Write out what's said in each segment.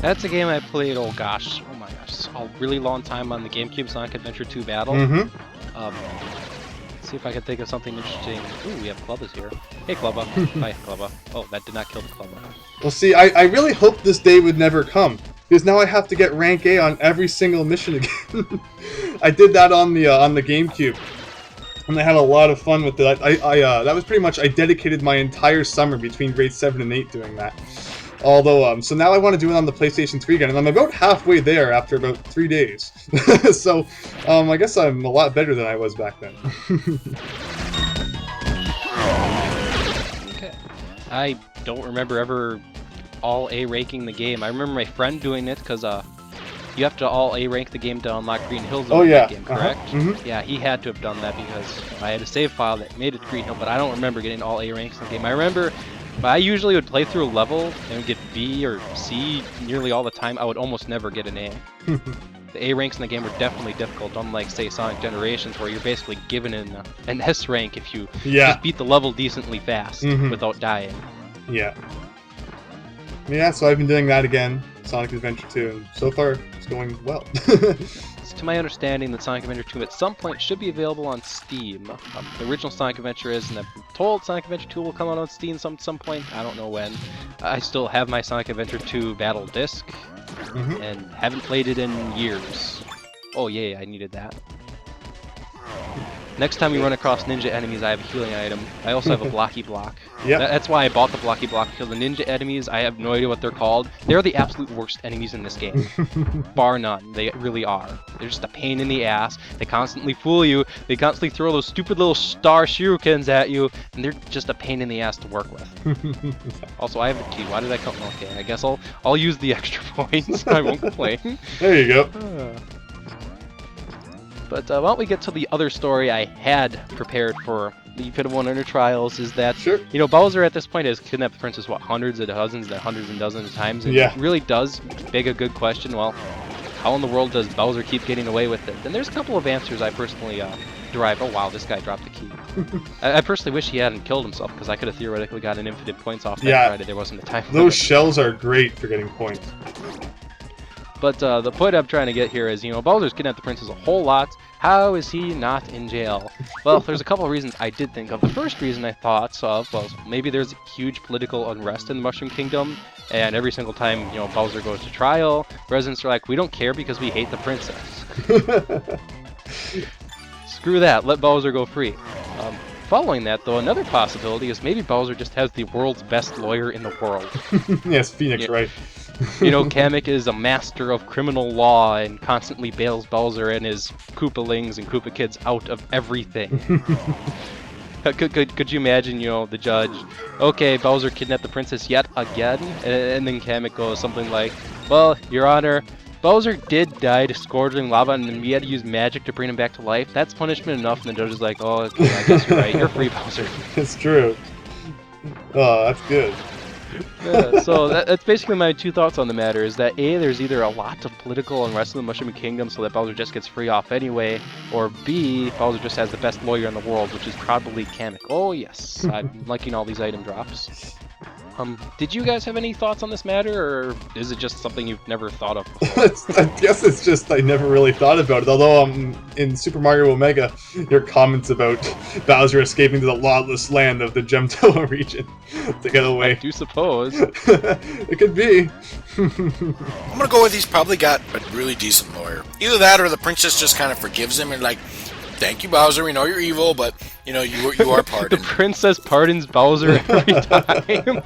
That's a game I played, oh gosh, a really long time on the GameCube, Sonic Adventure 2 Battle. See if I can think of something interesting. Ooh, we have Clubba's here. Hey Clubba. Hi Clubba. Oh, that did not kill the Clubba. Well, see, I really hoped this day would never come, because now I have to get rank A on every single mission again. I did that on the GameCube, and I had a lot of fun with it. That was pretty much, I dedicated my entire summer between grade 7 and 8 doing that. Although, so now I want to do it on the PlayStation 3 again, and I'm about halfway there after about 3 days. So, I guess I'm a lot better than I was back then. Okay. I don't remember ever all A ranking the game. I remember my friend doing it because you have to all A rank the game to unlock Green Hills in the game, correct? Yeah, he had to have done that because I had a save file that made it to Green Hill, but I don't remember getting all A ranks in the game. I remember I usually would play through a level and get B or C nearly all the time. I would almost never get an A. The A ranks in the game were definitely difficult, unlike, say, Sonic Generations, where you're basically given an S rank if you just beat the level decently fast without dying. Yeah, so I've been doing that again, Sonic Adventure 2, and so far it's going well. It's to my understanding that Sonic Adventure 2 at some point should be available on Steam. The original Sonic Adventure is, and I've been told Sonic Adventure 2 will come out on Steam some point. I don't know when. I still have my Sonic Adventure 2 Battle Disc, and haven't played it in years. Oh yeah, I needed that. Next time we run across ninja enemies, I have a healing item. I also have a blocky block. That's why I bought the blocky block, because the ninja enemies, I have no idea what they're called. They're the absolute worst enemies in this game. Bar none. They really are. They're just a pain in the ass. They constantly fool you. They constantly throw those stupid little star shurikens at you, and they're just a pain in the ass to work with. Also, I have a key. Why did I come? Okay, I guess I'll use the extra points. I won't complain. There you go. But why don't we get to the other story I had prepared for the Pit of 100 Trials, is that, you know, Bowser at this point has kidnapped the princess, what, hundreds and dozens of times, and it really does beg a good question. Well, how in the world does Bowser keep getting away with it? And there's a couple of answers I personally derived. Oh wow, this guy dropped the key. I personally wish he hadn't killed himself, because I could have theoretically gotten infinite points off that, provided there wasn't a time limit. Those shells are great for getting points. But the point I'm trying to get here is, you know, Bowser's kidnapped the princess a whole lot. How is he not in jail? Well, there's a couple of reasons I did think of. The first reason I thought of was maybe there's huge political unrest in the Mushroom Kingdom, and every single time, you know, Bowser goes to trial, residents are like, we don't care because we hate the princess. Screw that, let Bowser go free. Following that, though, another possibility is maybe Bowser just has the world's best lawyer in the world. Yes, Phoenix, right. You know, Kamek is a master of criminal law and constantly bails Bowser and his Koopalings and Koopa kids out of everything. Could you imagine, you know, the judge, okay, Bowser kidnapped the princess yet again? And then Kamek goes something like, well, Your Honor, Bowser did die disgorging lava, and then we had to use magic to bring him back to life. That's punishment enough. And the judge is like, oh, okay, I guess you're right. You're free, Bowser. It's true. Oh, that's good. Yeah, so that's basically my two thoughts on the matter, is that A, there's either a lot of political unrest in the Mushroom Kingdom so that Bowser just gets free off anyway, or B, Bowser just has the best lawyer in the world, which is probably Kamek. Oh yes, I'm liking all these item drops. Did you guys have any thoughts on this matter, or is it just something you've never thought of before? I guess it's just I never really thought about it, although in Super Mario Omega, your comments about Bowser escaping to the lawless land of the Gemtoa region to get away. I do suppose. It could be. I'm gonna go with he's probably got a really decent lawyer. Either that or the princess just kind of forgives him and like, thank you, Bowser, we know you're evil, but, you know, you are pardoned. The princess pardons Bowser every time.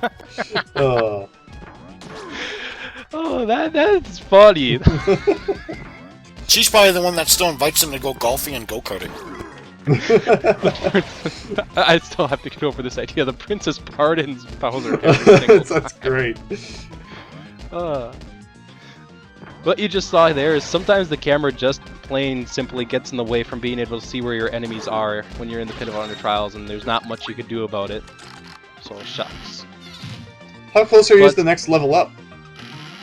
Oh, that's funny. She's probably the one that still invites him to go golfing and go-karting. I still have to get over this idea. The princess pardons Bowser every single time. That's great. What you just saw there is sometimes the camera just plain simply gets in the way from being able to see where your enemies are when you're in the Pit of 100 Trials, and there's not much you could do about it. So shucks. How close are you to the next level up?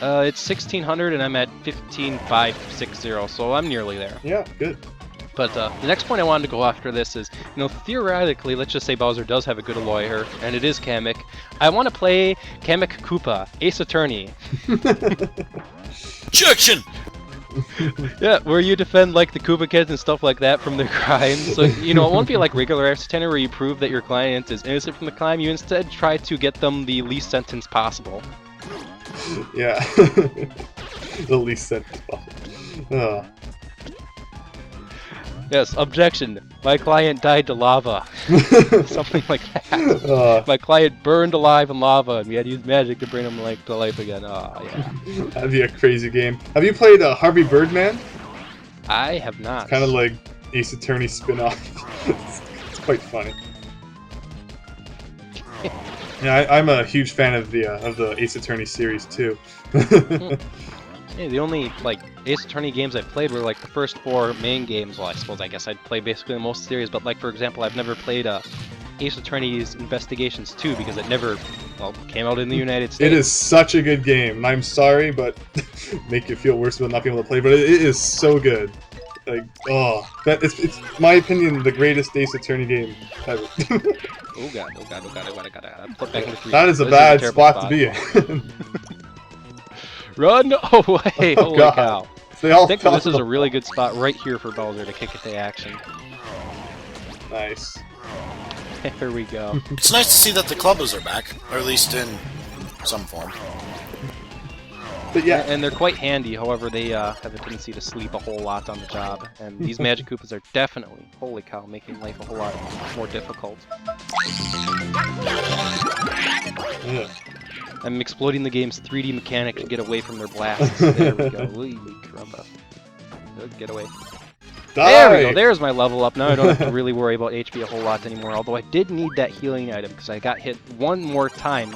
It's 1600 and I'm at 15560, so I'm nearly there. Yeah, good. But the next point I wanted to go after this is, you know, theoretically, let's just say Bowser does have a good lawyer, and it is Kamek. I want to play Kamek Koopa, Ace Attorney. Objection! Yeah, where you defend like the Koopa kids and stuff like that from their crimes. So, you know, it won't be like regular Ace Attorney where you prove that your client is innocent from the crime. You instead try to get them the least sentence possible. Yeah. The least sentence possible. Yes, objection. My client died to lava. Something like that. My client burned alive in lava, and we had to use magic to bring him to life again. Oh, yeah. That'd be a crazy game. Have you played Harvey Birdman? I have not. It's kind of like Ace Attorney spin-off. It's quite funny. Yeah, I'm a huge fan of the Ace Attorney series too. Yeah, the only like Ace Attorney games I've played were like the first 4 main games. Well, I guess I'd play basically the most series, but like for example, I've never played Ace Attorney's Investigations 2 because it never, well, came out in the United States. It is such a good game, and I'm sorry, but make you feel worse about not being able to play. But it is so good. Like, it's my opinion the greatest Ace Attorney game ever. Oh god, oh god, oh god, oh god, I put back into 3. That is a bad spot to be in. Run away! Oh, Holy God. cow. I think this is a really good spot right here for Bowser to kick into action. Nice. There we go. It's nice to see that the clubbers are back, or at least in some form. But yeah, and they're quite handy, however they have a tendency to sleep a whole lot on the job. And these Magic Koopas are definitely, holy cow, making life a whole lot more difficult. Yeah. I'm exploiting the game's 3D mechanic to get away from their blasts. There we go. Get away. Die! There we go. There's my level up. Now I don't have to really worry about HP a whole lot anymore. Although I did need that healing item because I got hit one more time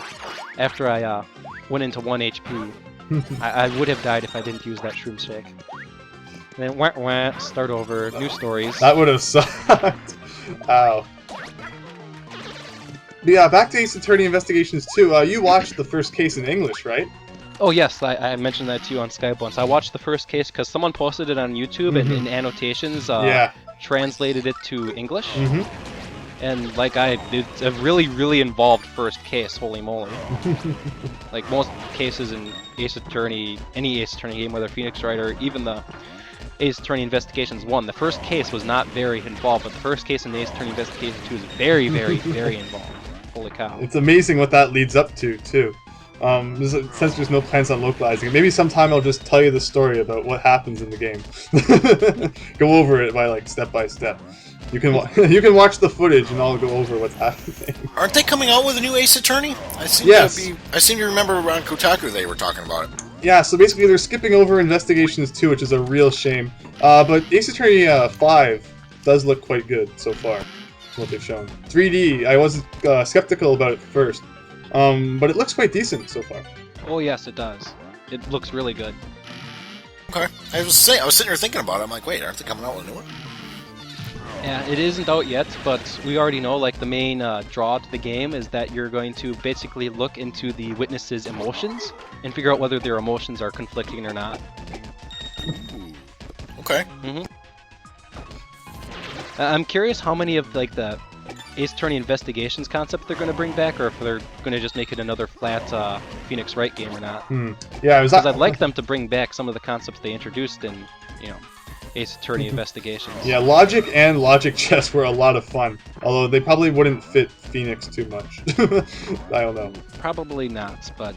after I went into 1 HP. I would have died if I didn't use that shroom stick. And then wah, start over. New stories. That would have sucked. Ow. But yeah, back to Ace Attorney Investigations 2. You watched the first case in English, right? Oh yes, I mentioned that to you on Skype once. I watched the first case because someone posted it on YouTube and in annotations translated it to English. And like it's a really involved first case, holy moly. Like most cases in Ace Attorney, any Ace Attorney game, whether Phoenix Wright or even the Ace Attorney Investigations 1, the first case was not very involved, but the first case in the Ace Attorney Investigations 2 is very involved. Holy cow. It's amazing what that leads up to, too. Since there's no plans on localizing it, maybe sometime I'll just tell you the story about what happens in the game. Go over it step by step. You can watch the footage and I'll go over what's happening. Aren't they coming out with a new Ace Attorney? I seem to remember on Kotaku they were talking about it. Yeah, so basically they're skipping over Investigations 2, which is a real shame. But Ace Attorney 5 does look quite good so far, what they've shown. 3D, I was skeptical about it first, but it looks quite decent so far. Oh yes, it does. It looks really good. Okay, I was sitting here thinking about it. I'm like, wait, aren't they coming out with a new one? Yeah, it isn't out yet, but we already know, like, the main draw to the game is that you're going to basically look into the witness's emotions and figure out whether their emotions are conflicting or not. Okay. I'm curious how many of, like, the Ace Attorney Investigations concept they're going to bring back, or if they're going to just make it another flat Phoenix Wright game or not. Yeah, because I'd like them to bring back some of the concepts they introduced in, you know, Ace Attorney Investigations. Yeah, Logic and Logic Chess were a lot of fun, although they probably wouldn't fit Phoenix too much. I don't know. Probably not, but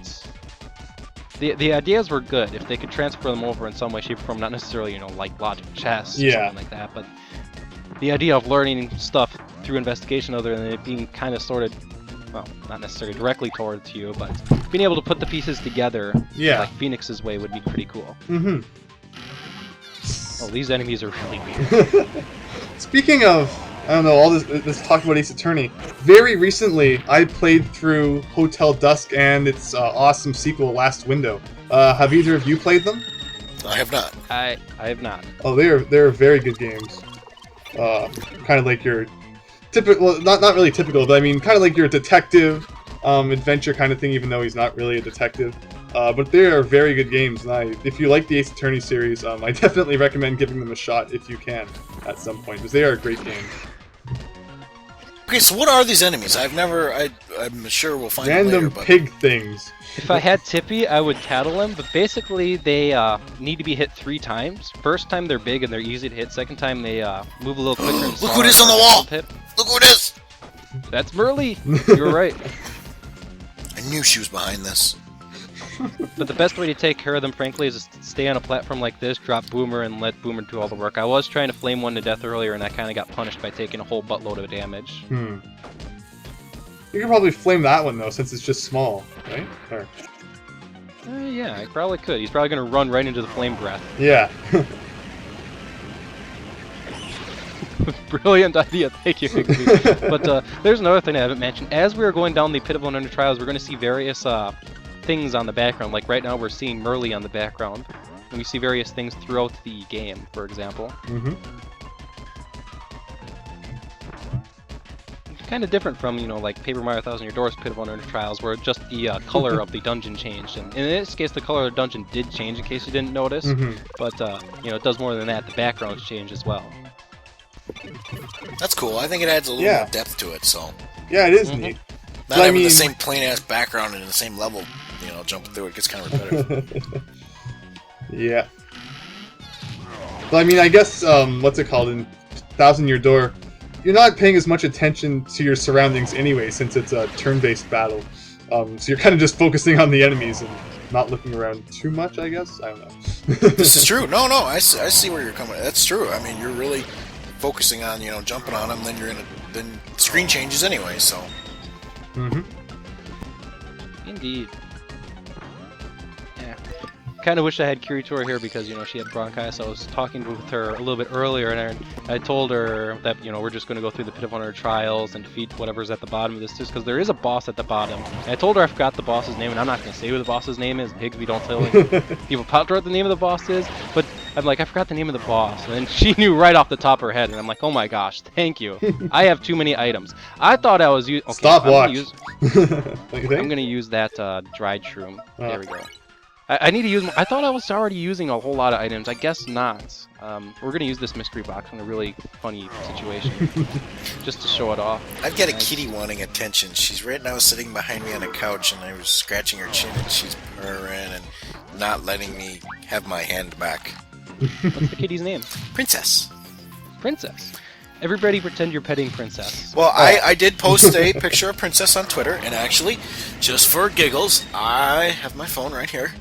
the ideas were good. If they could transfer them over in some way, shape, or form, not necessarily, you know, like Logic Chess or something like that, but the idea of learning stuff through investigation other than it being kind of sorted, well, not necessarily directly towards you, but being able to put the pieces together like Phoenix's way would be pretty cool. Oh, these enemies are really weird. Speaking of, I don't know, all this talk about Ace Attorney, very recently I played through Hotel Dusk and its awesome sequel, Last Window. Have either of you played them? I have not. I have not. Oh, they're very good games. Kind of like your typical, well, not really typical, but I mean, kind of like your detective adventure kind of thing, even though he's not really a detective. but they are very good games, and if you like the Ace Attorney series, I definitely recommend giving them a shot if you can at some point, because they are great games. Okay, so what are these enemies? I'm sure we'll find them later, Random but... pig things. If I had Tippy, I would tattle him, but basically they need to be hit 3 times. First time they're big and they're easy to hit. Second time they move a little quicker. And Look who it is on the wall! Pit. Look who it is! That's Merly. You're right. I knew she was behind this. But the best way to take care of them, frankly, is to stay on a platform like this, drop Boomer, and let Boomer do all the work. I was trying to flame one to death earlier, and I kind of got punished by taking a whole buttload of damage. You can probably flame that one, though, since it's just small, right? Or... yeah, I probably could. He's probably going to run right into the flame breath. Yeah. Brilliant idea, thank you. But there's another thing I haven't mentioned. As we are going down the Pit of 100 Trials, we're going to see various things on the background. Like right now we're seeing Merly on the background. And we see various things throughout the game, for example. Kind of different from, like Paper Mario 1000 Year Door's Pit of 100 Trials, where just the color of the dungeon changed. And in this case, the color of the dungeon did change, in case you didn't notice. But, it does more than that. The backgrounds change as well. That's cool. I think it adds a little more depth to it, so... Yeah, it is neat. Not having the same plain-ass background and the same level, jumping through it gets kind of repetitive. Yeah. But I mean, I guess, what's it called, in 1000 Year Door, you're not paying as much attention to your surroundings anyway, since it's a turn-based battle. So you're kind of just focusing on the enemies and not looking around too much, I guess? I don't know. This is true. No, I see where you're coming. That's true. I mean, you're really focusing on, jumping on them, then then the screen changes anyway, so... Indeed. Yeah. Kind of wish I had Kiritora here because, she had bronchitis. I was talking with her a little bit earlier, and I told her that, we're just going to go through the Pit of 100 Trials and defeat whatever's at the bottom of this, just because there is a boss at the bottom. And I told her I forgot the boss's name, and I'm not going to say who the boss's name is. Higsby, don't tell people what the name of the boss is, but I'm like, I forgot the name of the boss, and then she knew right off the top of her head, and I'm like, oh my gosh, thank you. I have too many items. I thought I was using... Okay, Stopwatch. I'm going to use that dried shroom. There we go. I need to use... I thought I was already using a whole lot of items. I guess not. We're going to use this mystery box in a really funny situation. Just to show it off. I've got a kitty wanting attention. She's right now sitting behind me on a couch, and I was scratching her chin, and she's purring and not letting me have my hand back. What's the kitty's name? Princess. Princess. Everybody pretend you're petting Princess. Well, I did post a picture of Princess on Twitter, and actually, just for giggles, I have my phone right here,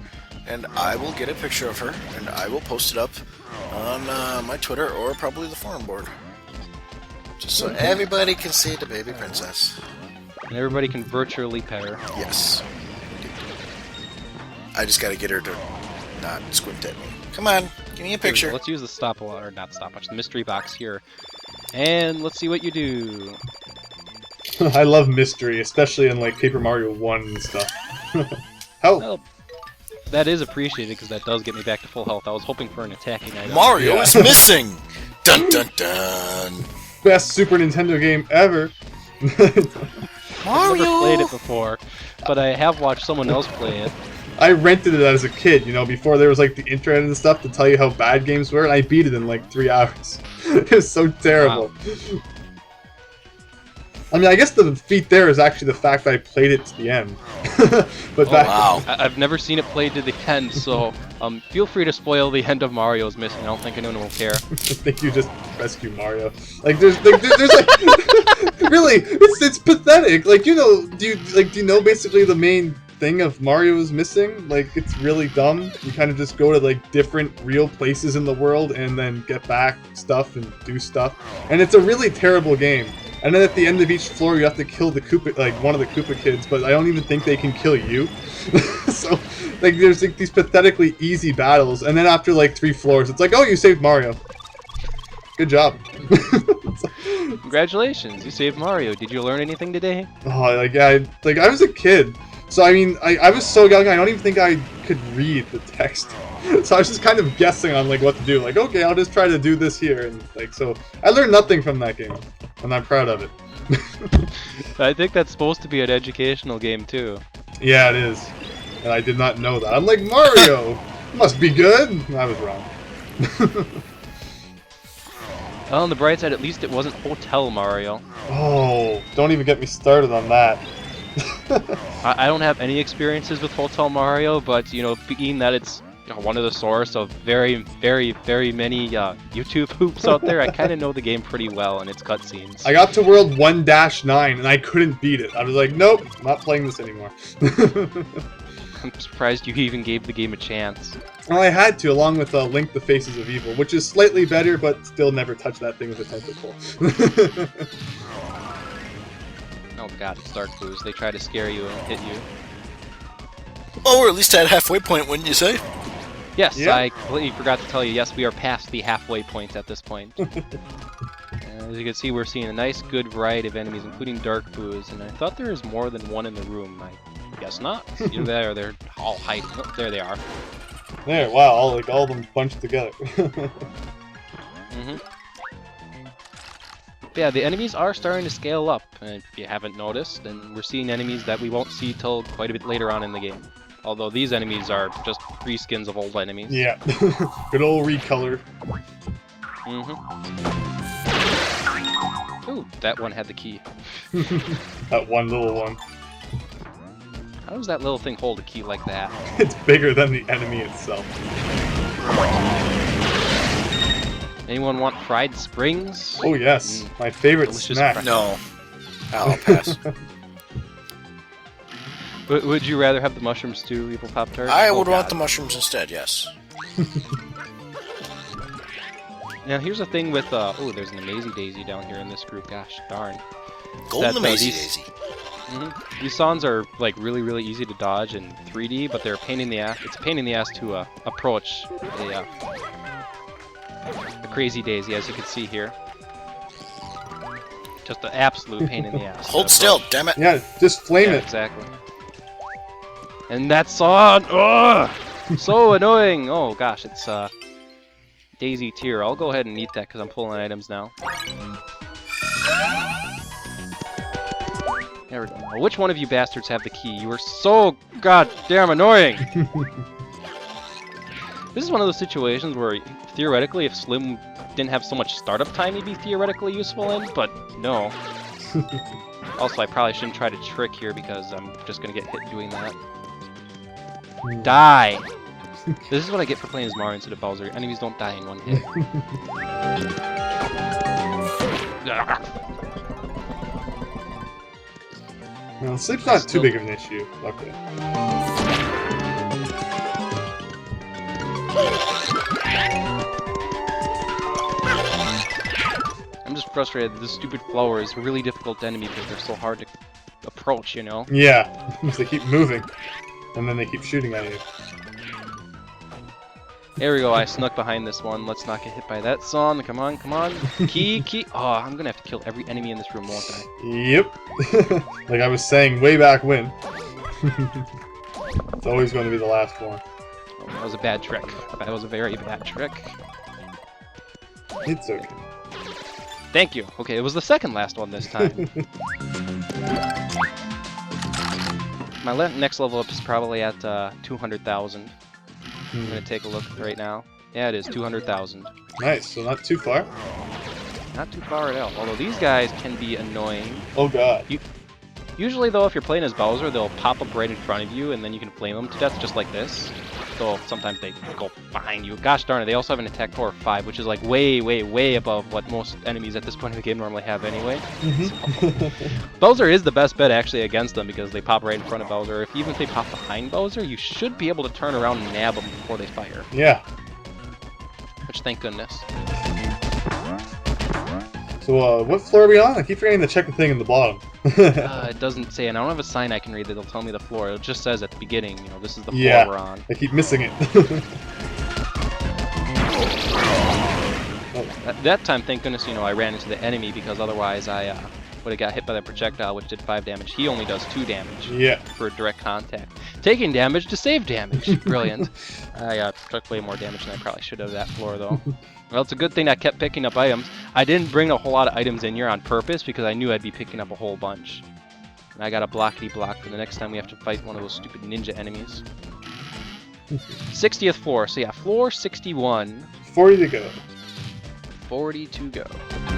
and I will get a picture of her, and I will post it up on my Twitter or probably the forum board. Just so everybody can see the baby princess. And everybody can virtually pet her. Yes. I just gotta get her to not squint at me. Come on, give me a picture. Let's use the stopwatch, or not stopwatch, the mystery box here. And let's see what you do. I love mystery, especially in like Paper Mario 1 and stuff. Oh! Well, that is appreciated because that does get me back to full health. I was hoping for an attacking item. Mario is missing! Dun dun dun! Best Super Nintendo game ever! Mario! I've never played it before, but I have watched someone else play it. I rented it as a kid, before there was like the internet and stuff to tell you how bad games were, and I beat it in like 3 hours. It was so terrible. Wow. I mean, I guess the feat there is actually the fact that I played it to the end. But wow. I've never seen it played to the end, so feel free to spoil the end of Mario's Missing. I don't think anyone will care. I think you just rescue Mario. Like there's like really, it's pathetic. Like do you know basically the main thing of Mario is Missing? Like it's really dumb. You kind of just go to like different real places in the world and then get back stuff and do stuff, and it's a really terrible game. And then at the end of each floor, you have to kill the Koopa, like one of the Koopa kids, but I don't even think they can kill you. So, like, there's like these pathetically easy battles, and then after like 3 floors, it's like, oh, you saved Mario. Good job. Congratulations, you saved Mario. Did you learn anything today? Oh, I was a kid, so I mean, I was so young, I don't even think I could read the text. So I was just kind of guessing on like what to do. Like, okay, I'll just try to do this here, and like so. I learned nothing from that game, and I'm proud of it. I think that's supposed to be an educational game too. Yeah, it is. And I did not know that. I'm like, Mario! Must be good! I was wrong. Well, on the bright side, at least it wasn't Hotel Mario. Oh, don't even get me started on that. I don't have any experiences with Hotel Mario, but, you know, being that it's one of the source of very, very, very many YouTube hoops out there, I kind of know the game pretty well and its cutscenes. I got to World 1-9 and I couldn't beat it. I was like, nope, not playing this anymore. I'm surprised you even gave the game a chance. Well, I had to, along with Link the Faces of Evil, which is slightly better, but still never touched that thing with a tentacle. Oh god, it's Dark Blues. They try to scare you and hit you. Oh, we're at least at halfway point, wouldn't you say? Yes, Yeah. I completely forgot to tell you, yes, we are past the halfway point at this point. As you can see, we're seeing a nice, good variety of enemies, including Dark Blues, and I thought there was more than one in the room. I guess not. You're there, they're all hiding. Oh, there they are. There, wow, all of them bunched together. Yeah, the enemies are starting to scale up, if you haven't noticed, and we're seeing enemies that we won't see till quite a bit later on in the game. Although these enemies are just reskins of old enemies. Yeah, good old recolor. Ooh, that one had the key. That one little one. How does that little thing hold a key like that? It's bigger than the enemy itself. Anyone want fried springs? Oh yes, my favorite Delicious snack. fried- No. I'll pass. Would you rather have the mushroom stew, Evil Pop-Tart? I Oh, would want God. the mushrooms instead, yes. Now here's the thing with, oh, there's an Amazy Daisy down here in this group, gosh darn. Golden That, Amazy these- Daisy. These songs are, like, really, really easy to dodge in 3D, but they're a pain in the ass. It's a pain in the ass to, approach a Crazy Daisy, as you can see here. Just an absolute pain in the ass. Hold still, damn it. Yeah, just flame Yeah, it. exactly. And that song, ugh, so annoying. Oh gosh, it's Daisy Tier. I'll go ahead and eat that because I'm pulling items now. There we go. Now, which one of you bastards have the key? You are so goddamn annoying. This is one of those situations where theoretically, if Slim didn't have so much startup time, he'd be theoretically useful in, but no. Also, I probably shouldn't try to trick here because I'm just gonna get hit doing that. Die! This is what I get for playing as Mario instead of Bowser. Enemies don't die in one hit. No, sleep's not too big of an issue. Okay. I'm just frustrated that this stupid flower is a really difficult enemy because they're so hard to approach, you know? Yeah, they keep moving, and then they keep shooting at you. There we go, I snuck behind this one. Let's not get hit by that song. Come on, come on. Key, key. Oh, I'm gonna have to kill every enemy in this room, won't I? Yep. Like I was saying way back when. It's always going to be the last one. Oh, that was a bad trick. That was a very bad trick. It's okay. Thank you. Okay, it was the second last one this time. My next level up is probably at 200,000. I'm gonna take a look right now. Yeah, it is 200,000. Nice, so not too far. Not too far at all. Although these guys can be annoying. Oh god. Usually, though, if you're playing as Bowser, they'll pop up right in front of you, and then you can flame them to death just like this. Though sometimes they go behind you. Gosh darn it, they also have an attack power of 5, which is like way, way, way above what most enemies at this point in the game normally have anyway. So, Bowser is the best bet actually against them because they pop right in front of Bowser. Even if they pop behind Bowser, you should be able to turn around and nab them before they fire. Yeah. Which, thank goodness. So, what floor are we on? I keep forgetting to check the thing in the bottom. It doesn't say, and I don't have a sign I can read that'll tell me the floor. It just says at the beginning, you know, this is the floor we're on. I keep missing it. That time, thank goodness, you know, I ran into the enemy because otherwise I would have got hit by that projectile, which did 5 damage. He only does 2 damage for direct contact. Taking damage to save damage. Brilliant. I took way more damage than I probably should have that floor, though. Well, it's a good thing I kept picking up items. I didn't bring a whole lot of items in here on purpose because I knew I'd be picking up a whole bunch. And I got a blockity block for the next time we have to fight one of those stupid ninja enemies. 60th floor, so yeah, floor 61. 40 to go. 40 to go.